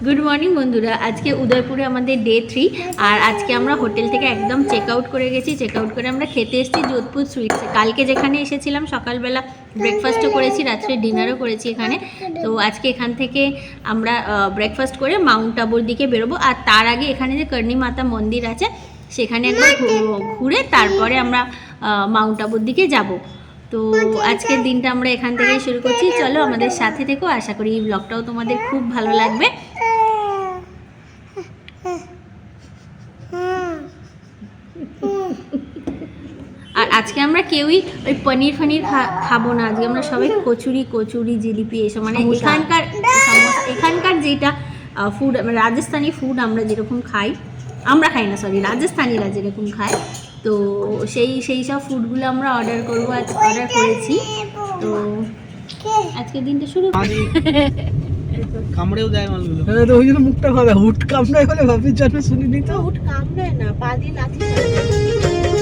Good morning বন্ধুরা, আজকে উদয়পুরে আমাদের ডে 3 আর আজকে আমরা হোটেল থেকে একদম চেক আউট করে গেছি। চেক আউট করে আমরা খেতে এসেছি যোধপুর সুইটসে। কালকে যেখানে এসেছিলাম সকালবেলা ব্রেকফাস্টও করেছি, রাত্রে ডিনারও করেছি এখানে। তো আজকে এখান থেকে আমরা ব্রেকফাস্ট করে মাউন্ট আবুর দিকে বেরোবো। আর তার আগে এখানে যে কর্ণী মাতা মন্দির আছে সেখানে একবার ঘুরে তারপরে আমরা মাউন্ট আবুর দিকে যাব। তো আজকের দিনটা আমরা এখান থেকেই শুরু করছি। চলো আমাদের সাথে থেকো, আশা করি এই ব্লগটাও তোমাদের খুব ভালো লাগবে। আর আজকে আমরা কেউই ওই পনির খাবো না। আজকে আমরা সবাই কচুরি জিলিপি এসব মানে এখানকার যেটা ফুড রাজস্থানি ফুড আমরা যেরকম খাই, আমরা খাই না সরি রাজস্থানিরা যেরকম খায়, তো সেই সব ফুডগুলো আমরা অর্ডার করেছি। তো আজকের দিনটা শুরু কামড়েও দেয় মালগুলো। হ্যাঁ, তো ওই জন্য মুখটা ভালো হুট কামড়ায় বলে ভাবির জন্য শুনিনি তো। হুট কামড়ায় না, পা দিয়ে লাথি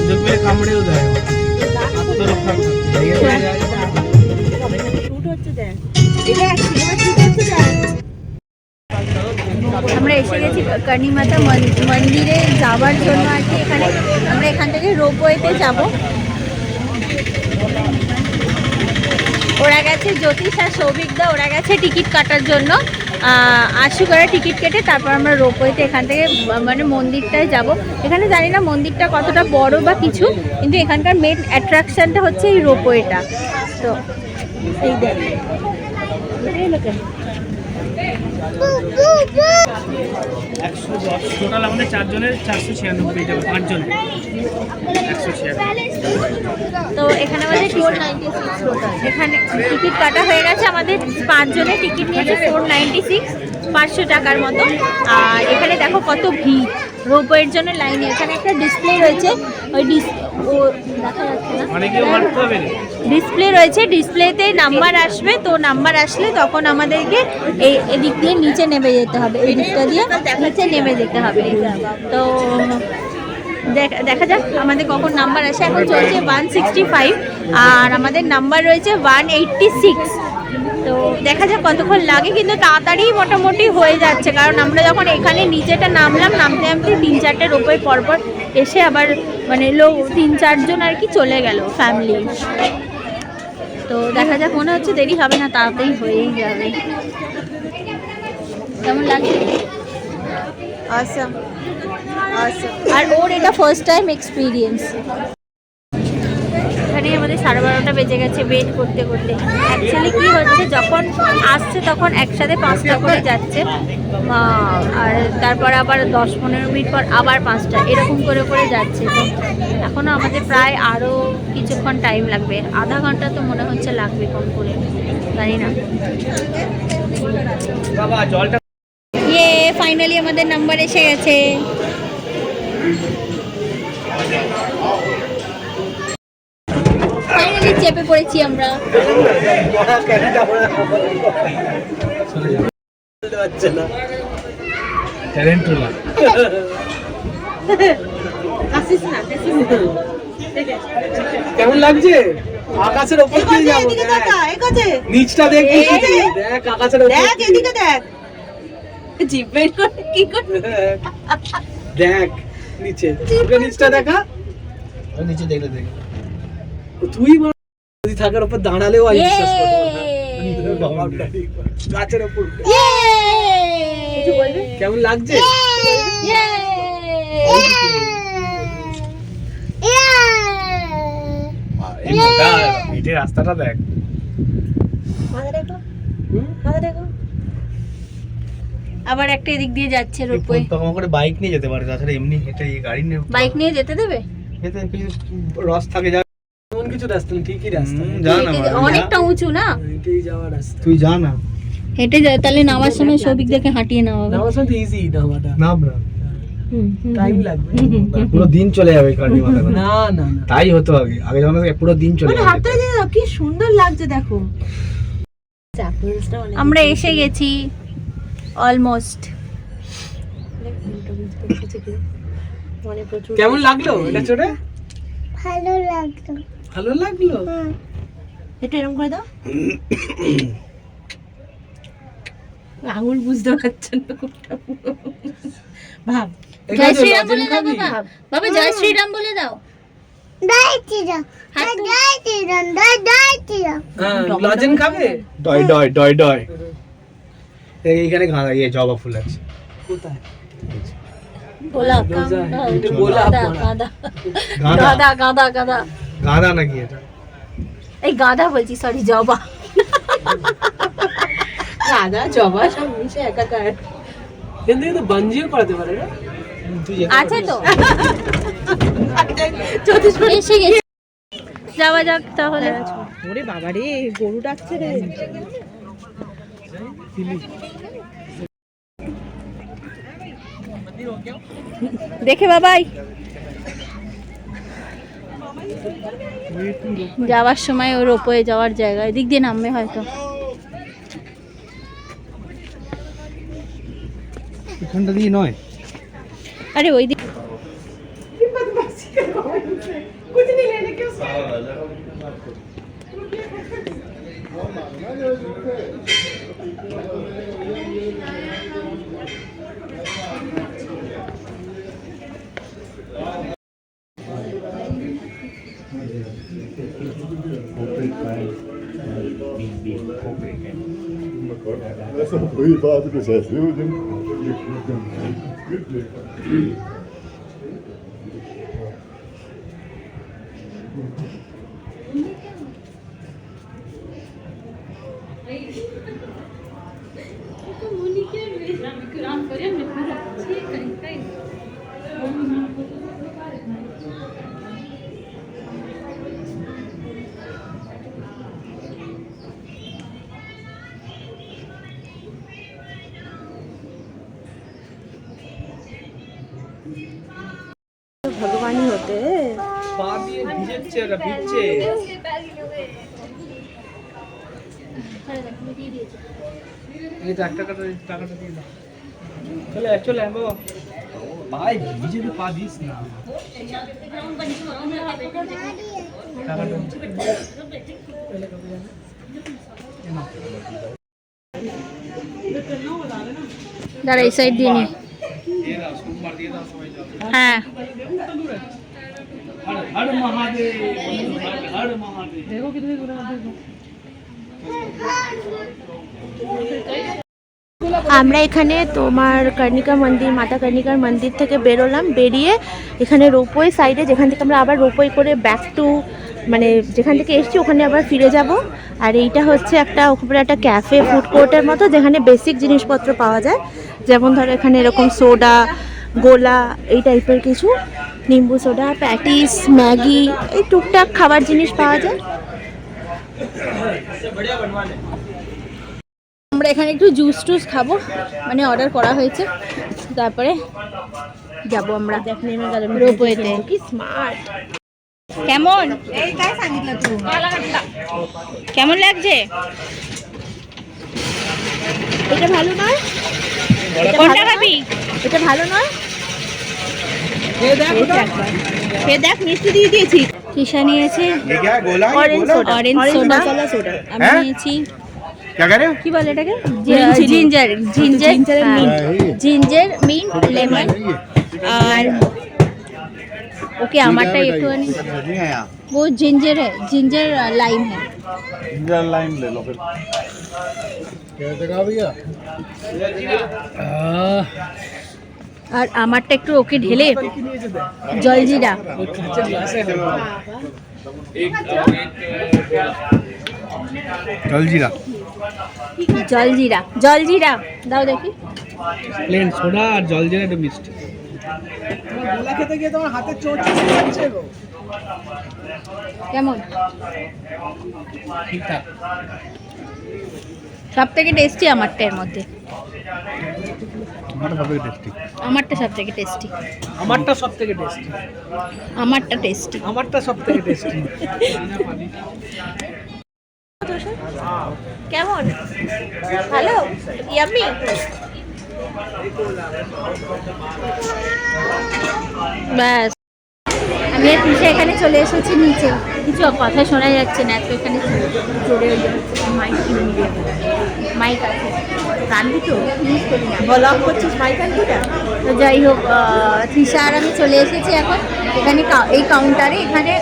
দেখবে কামড়েও দেয়। আত্মরক্ষা শুট হচ্ছে দেখ, এটা সিনেমা শুট হচ্ছে দেখ। আমরা এসে গেছি কর্ণী মাতা মন্দিরে যাওয়ার জন্য আর কি। আমরা এখান থেকে রোপওয়েতে যাব। ওরা গেছে জ্যোতিষ আর সৌভিকদা, ওরা গেছে টিকিট কাটার জন্য। 80 করে টিকিট কেটে তারপর আমরা রোপওয়েতে এখান থেকে মানে মন্দিরটায় যাব। এখানে জানি না মন্দিরটা কতটা বড় বা কিছু, কিন্তু এখানকার মেন অ্যাট্রাকশনটা হচ্ছে এই রোপওয়েটা। তো এই দেখ টোটাল আমাদের 4 জনের 496 টাকা, 5 জনের 196। তো এখানে আমাদের 496 এখানে টিকিট কাটা হয়ে গেছে। আমাদের 5 জনের টিকিট নিয়েছে 496, 500 টাকার মতো। আর এখানে দেখো কত ভিড় রোপওয়ের জন্য লাইনে। এখানে একটা ডিসপ্লে রয়েছে, ওই দেখা যাচ্ছে না, ডিসপ্লে রয়েছে। ডিসপ্লেতে নাম্বার আসবে, তো নাম্বার আসলে তখন আমাদেরকে এদিক দিয়ে নিচে নেমে যেতে হবে, এই দিকটা দিয়ে নিচে নেমে যেতে হবে। তো দেখা যাক আমাদের কখন নাম্বার আসে। এখন চলছে 165 আর আমাদের নাম্বার রয়েছে 186। তো দেখা যাক কতক্ষণ লাগে, কিন্তু তাড়াতাড়ি মোটামুটি হয়ে যাচ্ছে, কারণ আমরা যখন এখানে নিচেটা নামতে 3-4টে রোপওয়ে পরপর এসে আবার মানে 3-4 জন আর কি চলে গেল ফ্যামিলি। তো দেখা যাক, মনে হচ্ছে দেরি হবে না, তাড়াতাড়ি হয়েই যাবে। কেমন লাগছে? awesome আর ওর এটা ফার্স্ট টাইম এক্সপিরিয়েন্স। এখানে আমাদের 12:30 বেজে গেছে ওয়েট করতে করতে। অ্যাকচুয়ালি কি হচ্ছে, যখন আসছে তখন একসাথে 5টা করে যাচ্ছে, আর তারপর আবার 10-15 মিনিট পর আবার 5টা, এরকম করে করে যাচ্ছে। তো এখনও আমাদের প্রায় আরও কিছুক্ষণ টাইম লাগবে, আধা ঘন্টা তো মনে হচ্ছে লাগবে কম করে, জানি না। ফাইনালি আমাদের নাম্বার এসে গেছে। ফাইনালি চেপে পড়েছি আমরা। কেমন লাগছে? আকাশের উপর দিয়ে যাবো, নিচটা দেখবি, দেখ আকাশের উপর, দেখ এদিকে দেখ, জিভ বের করে কি করবে, দেখ নিচে, নিচটা দেখা, নিচে দেখলে দেখ তুই যদি থাকার উপর দাঁড়ালেও আই বিশ্বাস করবো না। গাছের উপর কিছু বলবি? কেমন লাগছে? এই রাস্তাটা দেখ, আবার একটা এদিক দিয়ে যাচ্ছে রোপওয়ে। তখন করে বাইক নিয়ে যেতে পারে, তাছাড়া এমনি হেঁটে গাড়ি নিয়ে বাইক নিয়ে যেতে দেবে? হেঁটে কিছু রস থাকে, এমন কিছু রাস্তা ঠিকই রাস্তা, অনেকটা উঁচু না, হেঁটেই যাওয়ার রাস্তা। তুই যা না, হেঁটে যায়, তাহলে নামার সময় সবিক দেখে হাঁটিয়ে নেওয়া হবে। নামার সময় ইজি নামাটা, নামরা টাইম লাগবে, পুরো দিন চলে যাবে কারণে মাথা না না তাই হতো আগে যখন পুরো দিন চলে যাবে। হাতটা কি সুন্দর লাগছে দেখো। আমরা এসে গেছি অলমোস্ট। কেমন লাগলো এটা চড়ে? ভালো লাগলো। ভালো লাগলো? এটা এরকম করে দাও। আঙুল বুঝতে পারছেন না ভাব। এখানে জয় শ্রীরাম বলে দাও খাবি? বাবা, বাবা জয় শ্রীরাম বলে দাও। দাইতিরা হাত তুলে। দাইতিরা দাইতিরা হ্যাঁ, লজেন খাবে? ডয় ডয় ডয় ডয় এইখানে গাঁদা জবা ফুল আছে। কোথায়? গোলাপ রোজা, গাঁদা, এটা গোলাপ গাঁদা, মনে হয়। গাঁদা গাঁদা গাঁদা গাঁদা গাঁদা গাঁদা নাকি এটা? এই গাঁদা বলছি, সরি জবা। গাঁদা জবা সব মিশে একাকার। কিন্তু কিন্তু বাঞ্জিও করাতে পারে না? তুই যেতে আছে পারিস। তো এসে গেছে, যাওয়া যাক তাহলে। ওরে বাবা রে, গরু ডাকছে রে। দেখে বাবাই যাওয়ার সময় ওর ওপরে যাওয়ার জায়গা এদিক দিয়ে নামবে হয়তো। এখানটা দিয়ে নয়। আরে ওই দিক Essa foi fácil que você viu, né? ভগবানই হতে পা দিয়ে ভিজেছে, এটা ভিজছে। এই তো টাকাটা দিয়ে দাও। চলে আয়, চলে আয় বাবা। ভাই ভিজে তো পা দিস না। টাকাটা দাঁড়া এই সাইড দিয়ে নি। দিয়ে দাও, সোমবার দিয়ে দাও, সবাই যাবে। হ্যাঁ হর হর মহাদেব, হর মহাদেব। দেখো কিতনে দূরে দেখো। আমরা এখানে তোমার কর্ণিকা মন্দির, মাতা কর্ণিকার মন্দির থেকে বেরোলাম, বেরিয়ে এখানে রোপওয়ে সাইডে, যেখান থেকে আমরা আবার রোপওয়ে করে ব্যাক টু মানে যেখান থেকে এসেছি ওখানে আবার ফিরে যাব। আর এইটা হচ্ছে একটা ওখানে একটা ক্যাফে ফুড কোর্টের মতো, যেখানে বেসিক জিনিসপত্র পাওয়া যায়, যেমন ধরো এখানে এরকম সোডা, গোলা, এই টাইপের কিছু, নিম্বু সোডা, প্যাটিস, ম্যাগি, এই টুকটাক খাবার জিনিস পাওয়া যায়। আমরা এখানে একটু জুস টুস খাবো, মানে অর্ডার করা হয়েছে, তারপরে যাবো আমরা রোপওয়েতে। কি স্মার্ট! কেমন কেমন লাগছে? এটা ভালো নয়? কোনটা খাবি? এটা ভালো নয়? খেয়ে দেখ, মিষ্টি দিয়ে দিয়েছি। তৃষা নিয়েছে ये क्या है? गोला? ये অরেঞ্জ गोला? সোডা, অরেঞ্জ অরেঞ্জ সোডা, মশলা সোডা। আমি হ্যাঁ? নিয়েছি क्या कह रहे हो? কি বলে এটাকে, Green chili। জিঞ্জার জিঞ্জার हाँ, জিঞ্জার মিন্ট লেমন। আর ओके আমারটা একটুখানি नहीं है यहाँ। वो जिंजर है, जिंजर लाइम है। जिंजर लाइम ले लो फिर। क्या जगह भैया? আর আমারটা একটু ওকে ঢেলে জলজিরা। ওই কাঁচের গ্লাসে হবে। জলজিরা জলজিরা জলজিরা দাও দেখি। প্লেন সোডা আর জল জিরা একটু মিষ্টি। গোলা খেতে গিয়ে তোমার হাতে চোট লাগছে গো। কেমন? ঠিকঠাক। সব থেকে টেস্টি আমারটা এর মধ্যে, আমার ভাবে টেস্টি। আমারটা সব থেকে টেস্টি, আমারটা সব থেকে টেস্টি। আমারটা টেস্টি। আমারটা সব থেকে টেস্টি। কেমন? ভালো? ইয়াম্মি? ব্যাস আমি যে তৃষা এখানে চলে এসেছে নিচে, কিছু কথা শোনা যাচ্ছে না, তো এখানে জোরে মাইক কিনে নিয়ে মাইক আছে রানবি তো ইউজ করি না, ব্লগ করছিস মাইক আনবি না। তো যাই হোক, তৃষা আর আমি চলে এসেছি এখন এখানে এই কাউন্টারে। এখানে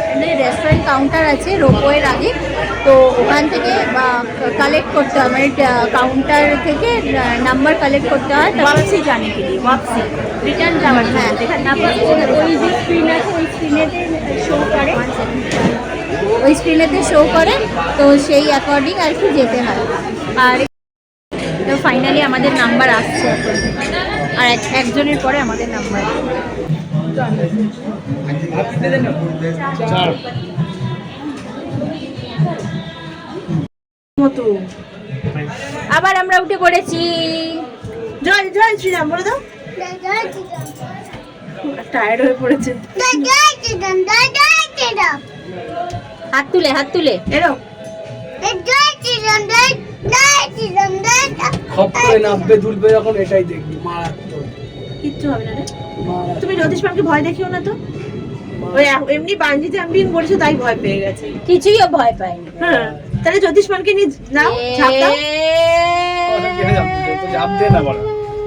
রেস্টুরেন্ট কাউন্টার আছে রোপওয়ের আগে, তো ওখান থেকে কালেক্ট করতে হয়, মানে কাউন্টার থেকে নাম্বার কালেক্ট করতে হয়, ওয়াপসি জানে কি ওয়াপসি রিটার্ন যাওয়ার। হ্যাঁ, তারপর ওই যে স্ক্রিন আছে ওই স্ক্রিনেতে শো করে, ওই স্ক্রিনেতে শো করে, তো সেই অ্যাকর্ডিং আর কি যেতে হয়। আর তো ফাইনালি আমাদের নাম্বার আসছে এখন, আর একজনের পরে আমাদের নাম্বার। আবার আমরা উঠে পড়েছি। জল জল শ্রীরাম বলে দাও, টায়ার্ড হয়ে পড়েছে। হাত তুলে হাত তুলে এরকম খপ করে নামবে দুলবে যখন, এটাই দেখবি মারাত্মক। কিচ্ছু হবে না রে। তুমি জ্যোতিষমানকে ভয় দেখিও না তো, ওই এমনি বাঞ্জি জাম্পিং করেছে তাই ভয় পেয়ে গেছে, কিছুইও ভয় পাইনি। হ্যাঁ তাহলে জ্যোতিষমানকে নিয়ে নাও, ঝাঁপ দাও। জাপ দে না বড়,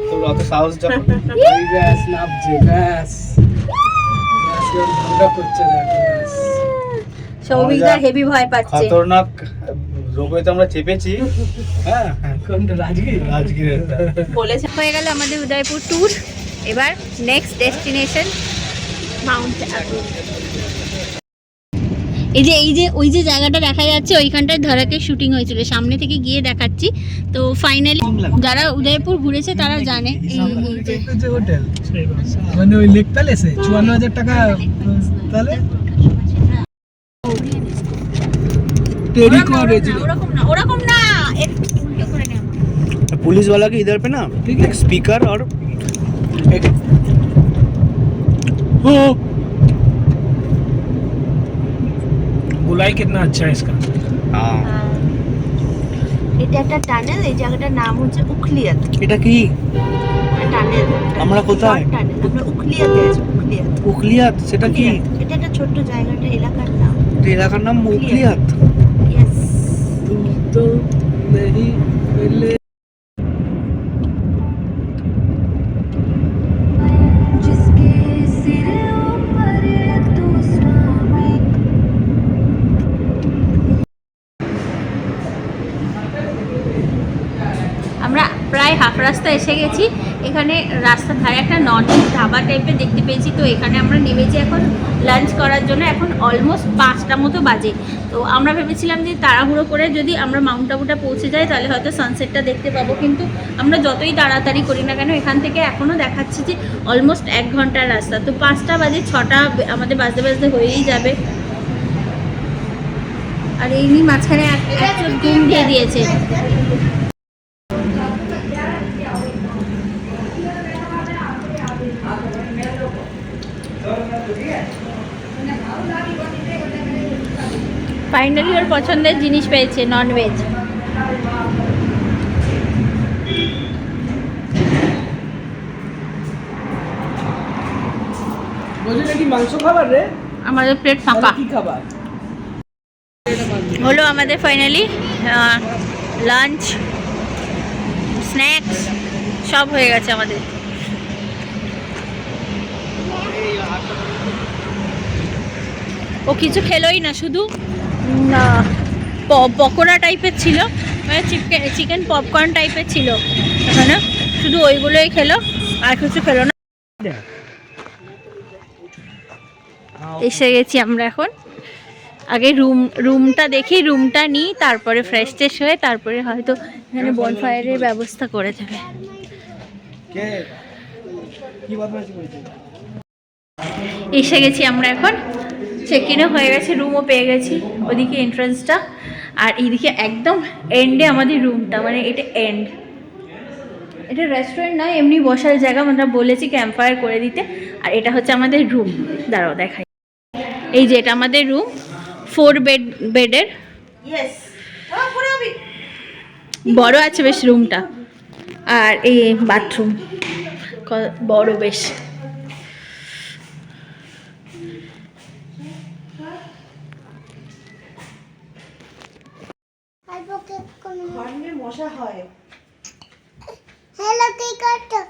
তোর অত সাহস যখন এই ব্যাস নামছে, ব্যাস ঝগড়া করছে ব্যাস। সৌভিকদা হেভি ভয় পাচ্ছে। খতরনাক রোগে তো আমরা চেপেছি। হ্যাঁ কোনটা রাজগীর? রাজগীরের বলেছে। হয়ে গেল আমাদের উদয়পুর ট্যুর। এবার নেক্সট ডেস্টিনেশন মাউন্ট আবু। এই যে ওই যে জায়গাটা দেখা যাচ্ছে, ওইখানটায় ধরাকে শুটিং হয়েছিল, সামনে থেকে গিয়ে দেখাচ্ছি। তো ফাইনালি যারা উদয়পুর ঘুরেছে তারা জানে এই যে হোটেল, মানে ওই লেক প্যালেসে 54,000 টাকা তাহলে टेरिको रेजिडेंस। ওরকম না একটু উল্টো করে নে। पुलिस वाला के इधर पे ना एक स्पीकर और एक बुलाई कितना अच्छा है इसका। हाँ এটা একটা টানেল, এই জায়গাটার নাম হচ্ছে উখলিয়াত এটা কি টানেল। আমরা কোথায়? টানেল আমরা উখলিয়াতে আছি। উখলিয়াত উখলিয়াত সেটা কি? এটা একটা ছোট্ট জায়গাটা, এলাকার নাম। এটা এলাকার নাম উখলিয়াত। ইয়েস। तो नहीं पहले আমরা প্রায় হাফ রাস্তা এসে গেছি। এখানে রাস্তার ধারে একটা নন ভেজ ধাবা টাইপের দেখতে পেয়েছি, তো এখানে আমরা নেমেছি এখন লাঞ্চ করার জন্য। এখন অলমোস্ট 5টা মতো বাজে। তো আমরা ভেবেছিলাম যে তাড়াহুড়ো করে যদি আমরা মাউন্ট আবুটা পৌঁছে যাই তাহলে হয়তো সানসেটটা দেখতে পাবো, কিন্তু আমরা যতই তাড়াতাড়ি করি না কেন এখান থেকে এখনও দেখাচ্ছি যে অলমোস্ট 1 ঘন্টার রাস্তা। তো 5টা বাজে, 6টা আমাদের বাজতে বাজতে হয়েই যাবে। আর এই নিয়ে মাঝখানে একটা ঘুম দিয়ে দিয়েছে। ফাইনালি ওর পছন্দের জিনিস পেয়েছে, ননভেজ। বলছি নাকি মাংস খাবার রে? আমাদের প্লেট ফাঁকা কি খাবার হলো আমাদের ফাইনালি। লাঞ্চ স্ন্যাক্স সব হয়ে গেছে আমাদের। ও কিছু খেলোই না, শুধু পকোড়া টাইপের ছিল, মানে চিকেন পপকর্ন টাইপের ছিল এখানে, শুধু ওইগুলোই খেলো আর কিছু খেলো না। এসে গেছি আমরা এখন। আগে রুমটা দেখি, রুমটা নিই, তারপরে ফ্রেশ ট্রেশ হয়ে তারপরে হয়তো এখানে বনফায়ারের ব্যবস্থা করে দেবে। এসে গেছি আমরা এখন, চেক ইনও হয়ে গেছে, রুমও পেয়ে গেছি। ওদিকে এন্ট্রান্সটা, আর এইদিকে একদম এন্ডে আমাদের রুমটা, মানে এটা এন্ড। এটা রেস্টুরেন্ট নয়, এমনি বসার জায়গা, আমরা বলেছি ক্যাম্প ফায়ার করে দিতে। আর এটা হচ্ছে আমাদের রুম, দাঁড়াও দেখাই। এই যে এটা আমাদের রুম, 4 বেডের, বড় আছে বেশ রুমটা। আর এই বাথরুম বড় বেশ। হর্নের মশা হয়। হ্যালো কি করছো?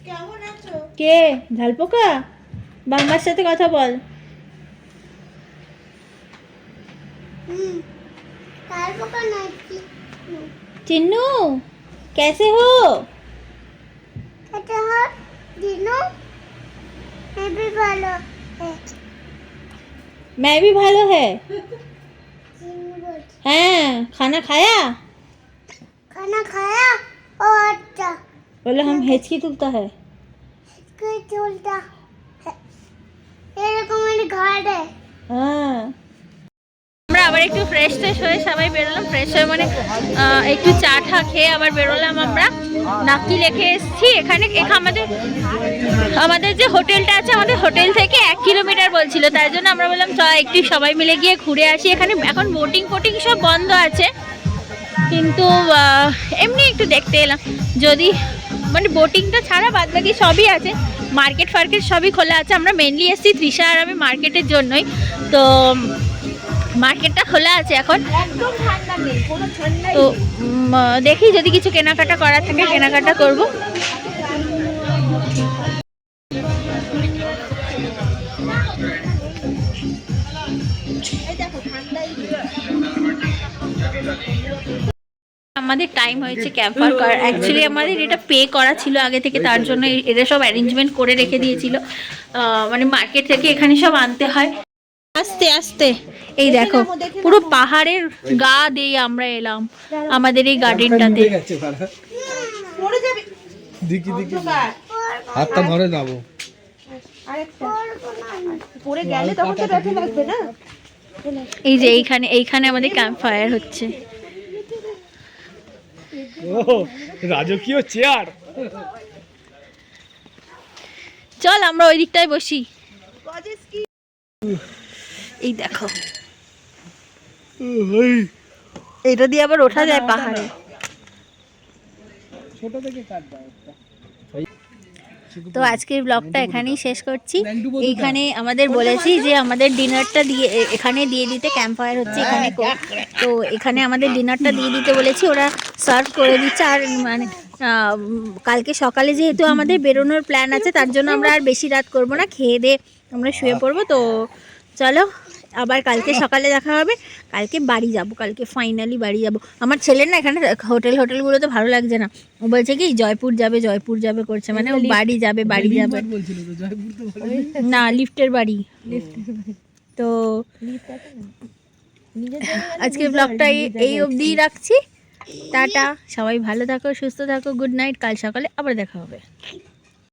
কেমন আছো? কে ঝালপোকা? বাংলার সাথে কথা বল। তারপর কোন আছে? चिन्नू कैसे हो? এটা হল দিনু হেভি ভালো मैं भी भालो है। দিনু বল हैं खाना खाया? খানা খায়া ও আচ্ছা बोले हम हेचकी तुलता है। কে চলতা এরকম একটা ঘাট আছে হ্যাঁ, আমরা আবার একটু ফ্রেশ ট্রেশ হয়ে সবাই বেরোলাম। ফ্রেশ হয়ে মানে একটু চা ঠা খেয়ে আবার বেরোলাম আমরা। নাকি লেকে এসেছি এখানে। আমাদের যে হোটেলটা আছে, আমাদের হোটেল থেকে 1 কিলোমিটার বলছিল, তাই জন্য আমরা বললাম চ একটু সবাই মিলে গিয়ে ঘুরে আসি। এখানে এখন বোটিং ফোটিং সব বন্ধ আছে, কিন্তু এমনি একটু দেখতে এলাম। যদি মানে বোটিংটা ছাড়া বাদ বাকি সবই আছে, মার্কেট ফার্কেট সবই খোলা আছে। আমরা মেনলি এসেছি তৃষা আর আমি মার্কেটের জন্যই, তো মার্কেটটা খোলা আছে এখন। একদম ঠান্ডা নেই, কোনো ঠান্ডা তো দেখি যদি কিছু কেনাকাটা করার থাকে কেনাকাটা করব। আমাদের টাইম হয়েছে ক্যাম্প ফায়ার করার। অ্যাকচুয়ালি আমাদের এটা পে করা ছিল আগে থেকে, তার জন্য এরা সব অ্যারেঞ্জমেন্ট করে রেখে দিয়েছিল। মানে মার্কেট থেকে এখানে সব আনতে হয়। আস্তে আস্তে এই দেখো পুরো পাহাড়ের গা দিয়ে আমরা এলাম আমাদের এই গার্ডেনটাতে। পড়ে যাবে। দিকি হাতটা ধরে যাবো। আরেকটা পড়ে গেলে তখন তো ব্যথা লাগবে না। এই যে এইখানে আমাদের ক্যাম্প ফায়ার হচ্ছে। ও রাজকীয় চেয়ার। চল আমরা ওই দিকটায় বসি। এই দেখো এটা দিয়ে আবার ওঠা যায় পাহাড়ে। ছোট থেকে কাট দাও। তো আজকের ব্লগটা এখানেই শেষ করছি। এইখানে আমাদের বলেছি যে আমাদের ডিনারটা দিয়ে এখানে দিয়ে দিতে, ক্যাম্প ফায়ার হচ্ছে এখানে। তো এখানে আমাদের ডিনারটা দিয়ে দিতে বলেছি, ওরা সার্ভ করে দিচ্ছে। আর মানে কালকে সকালে যেহেতু আমাদের বেরোনোর প্ল্যান আছে, তার জন্য আমরা আর বেশি রাত করব না, খেয়ে দিয়ে আমরা শুয়ে পড়বো। তো চলো আবার কালকে সকালে দেখা হবে। কালকে বাড়ি যাব, কালকে ফাইনালি বাড়ি যাব। আমার ছেলের না এখানে হোটেলগুলোতে ভালো লাগছে না। ও বলছে কি জয়পুর যাবে করছে, মানে ও বাড়ি যাবে। বলছিল তো জয়পুর তো ভালো। না, লিফটের বাড়ি। তো আজকের ব্লগটা এই অবধিই রাখছি। টাটা, সবাই ভালো থাকো, সুস্থ থাকো, গুড নাইট। কাল সকালে আবার দেখা হবে।